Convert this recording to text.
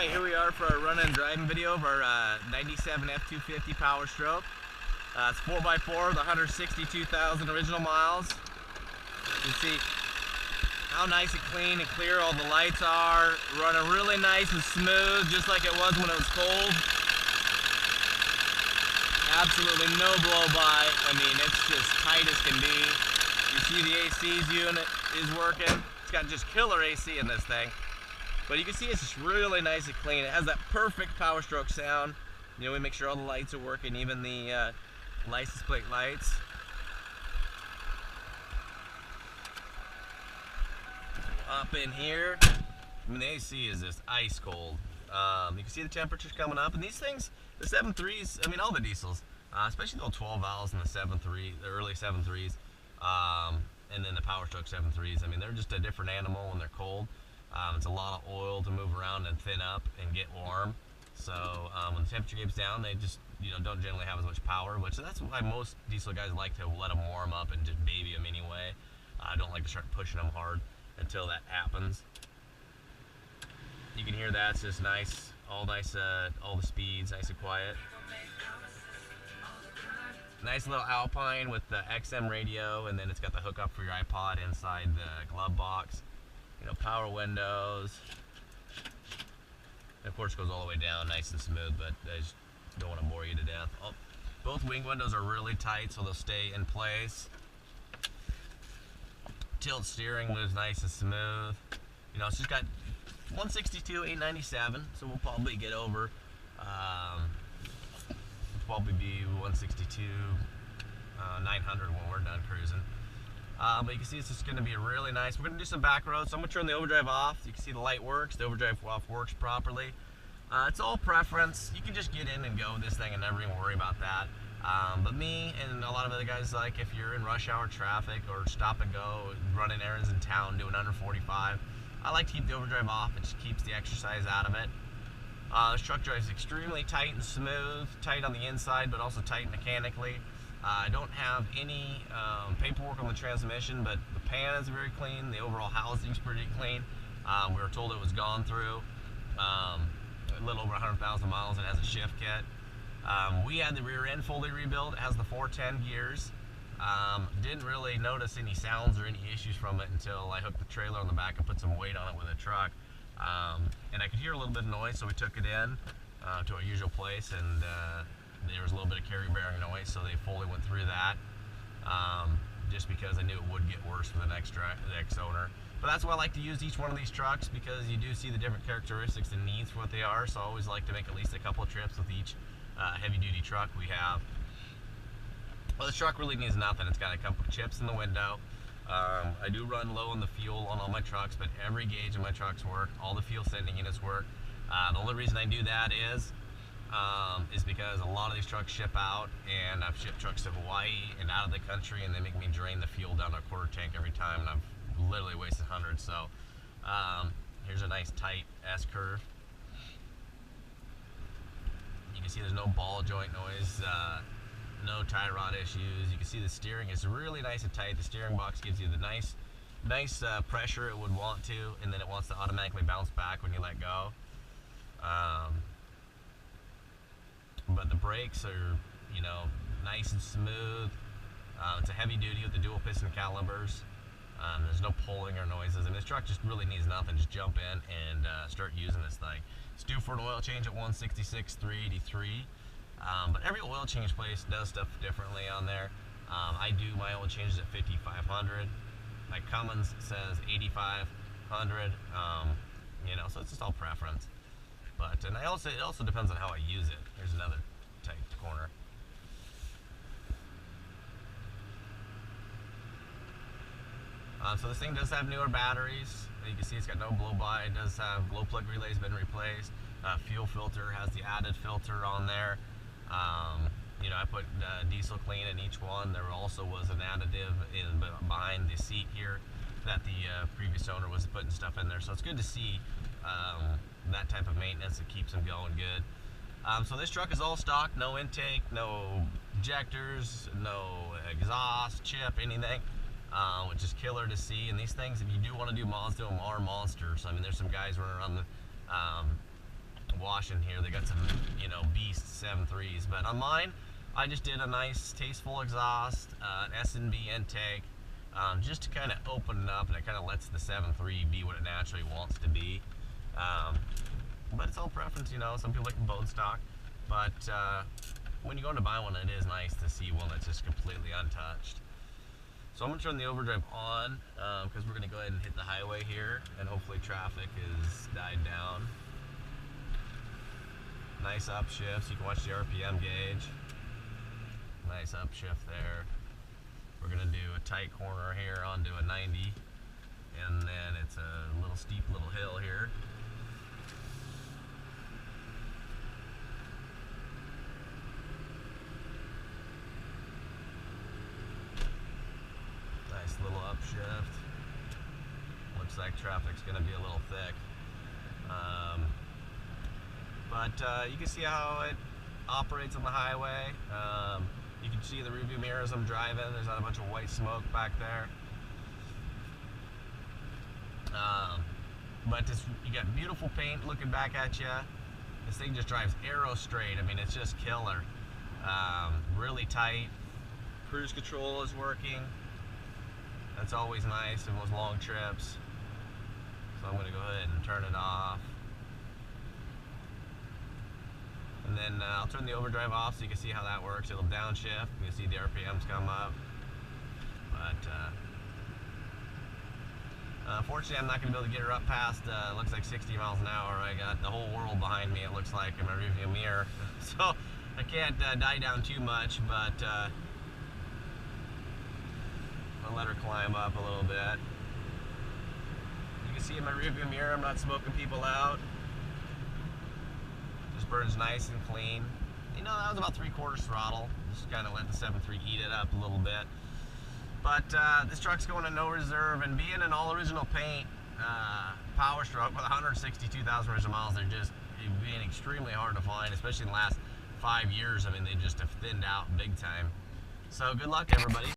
Alright, here we are for our run and driving video of our 97 F250 Power Stroke. It's 4x4 with 162,000 original miles. You can see how nice and clean and clear all the lights are. Running really nice and smooth, just like it was when it was cold. Absolutely no blow by. I mean, it's just tight as can be. You see the AC's unit is working. It's got just killer AC in this thing. But you can see it's just really nice and clean. It has that perfect Power Stroke sound. You know, we make sure all the lights are working, even the license plate lights. Up in here, I mean, the AC is just ice cold. You can see the temperatures coming up, and these things, the 7.3s, I mean, all the diesels, especially the old 12 valves and the 7.3, the early 7.3s, and then the Power Stroke 7.3s. I mean, they're just a different animal when they're cold. It's a lot of oil to move around and thin up and get warm. So when the temperature gets down, they just don't generally have as much power, which that's why most diesel guys like to let them warm up and just baby them anyway. I don't like to start pushing them hard until that happens. You can hear that, it's just nice, all the speeds, nice and quiet. Nice little Alpine with the XM radio, and then it's got the hookup for your iPod inside the glove box. Power windows. And of course it goes all the way down, nice and smooth, but I just don't want to bore you to death. Oh, both wing windows are really tight, so they'll stay in place. Tilt steering moves nice and smooth. It's just got 162, 897, so we'll probably get over. Probably be 162, 900 when we're done cruising. But you can see it's just going to be really nice. We're going to do some back roads, so I'm going to turn the overdrive off. You can see the light works, the overdrive off works properly. It's all preference. You can just get in and go with this thing and never even worry about that. But me and a lot of other guys, like if you're in rush hour traffic or stop and go, running errands in town, doing under 45, I like to keep the overdrive off. It just keeps the exercise out of it. This truck drives extremely tight and smooth, tight on the inside, but also tight mechanically. I don't have any paperwork on the transmission, but the pan is very clean. The overall housing is pretty clean. We were told it was gone through a little over 100,000 miles. It has a shift kit. We had the rear end fully rebuilt. It has the 410 gears. Didn't really notice any sounds or any issues from it until I hooked the trailer on the back and put some weight on it with a truck. And I could hear a little bit of noise, so we took it in to our usual place, and there was a little bit of carry bearing noise, so they fully went through that, just because I knew it would get worse for the next owner. But that's why I like to use each one of these trucks, because you do see the different characteristics and needs for what they are, so I always like to make at least a couple of trips with each heavy-duty truck we have. Well, this truck really needs nothing. It's got a couple of chips in the window. I do run low on the fuel on all my trucks, but every gauge of my trucks work. All the fuel sending units work. The only reason I do that is because a lot of these trucks ship out, and I've shipped trucks to Hawaii and out of the country, and they make me drain the fuel down to a quarter tank every time, and I've literally wasted hundreds. So here's a nice tight S-curve. You can see there's no ball joint noise, no tie rod issues. You can see the steering is really nice and tight. The steering box gives you the nice pressure it would want to, and then it wants to automatically bounce back when you let go. But the brakes are, nice and smooth. It's a heavy duty with the dual piston calibers. There's no pulling or noises, and this truck just really needs nothing. Just jump in and start using this thing. It's due for an oil change at 166,383. But every oil change place does stuff differently on there. I do my oil changes at 5,500. My Cummins says 8,500. So it's just all preference. But it also depends on how I use it. Here's another tight corner. So this thing does have newer batteries. You can see it's got no blow by. It does have glow plug relays been replaced. Fuel filter has the added filter on there. I put diesel clean in each one. There also was an additive behind the seat here that the previous owner was putting stuff in there. So it's good to see that type of maintenance. It keeps them going good. So this truck is all stock, no intake, no injectors, no exhaust, chip, anything. Which is killer to see. And these things, if you do want to do mods to them, are monsters. I mean, there's some guys running around wash in here. They got some, you know, beast 7.3s. But on mine, I just did a nice tasteful exhaust, an S&B intake, just to kind of open it up, and it kind of lets the 7.3 be what it naturally wants to be. But it's all preference, you know. Some people like the bone stock, but when you go to buy one, it is nice to see one that's just completely untouched. So I'm going to turn the overdrive on because we're going to go ahead and hit the highway here, and hopefully traffic is died down. Nice upshift, so you can watch the RPM gauge. Nice upshift there. We're going to do a tight corner here onto a 90, and then it's a little steep little hill here. Nice little upshift. Looks like traffic's going to be a little thick. But you can see how it operates on the highway. You can see the rearview mirror as I'm driving. There's not a bunch of white smoke back there. But you got beautiful paint looking back at you. This thing just drives arrow straight. I mean, it's just killer. Really tight. Cruise control is working. That's always nice in those long trips. So I'm going to go ahead and turn it off. And then I'll turn the overdrive off so you can see how that works. It'll downshift. You can see the RPMs come up. But unfortunately, I'm not going to be able to get her up past, looks like 60 miles an hour. I got the whole world behind me, it looks like, in my rearview mirror. So I can't die down too much, but I'll let her climb up a little bit. You can see in my rearview mirror, I'm not smoking people out. Just burns nice and clean. You know, that was about 3/4 throttle. Just kind of let the 7.3 heat it up a little bit. But this truck's going to no reserve, and being an all original paint power stroke with 162,000 original miles, they're just being extremely hard to find, especially in the last 5 years. I mean, they just have thinned out big time. So good luck, everybody.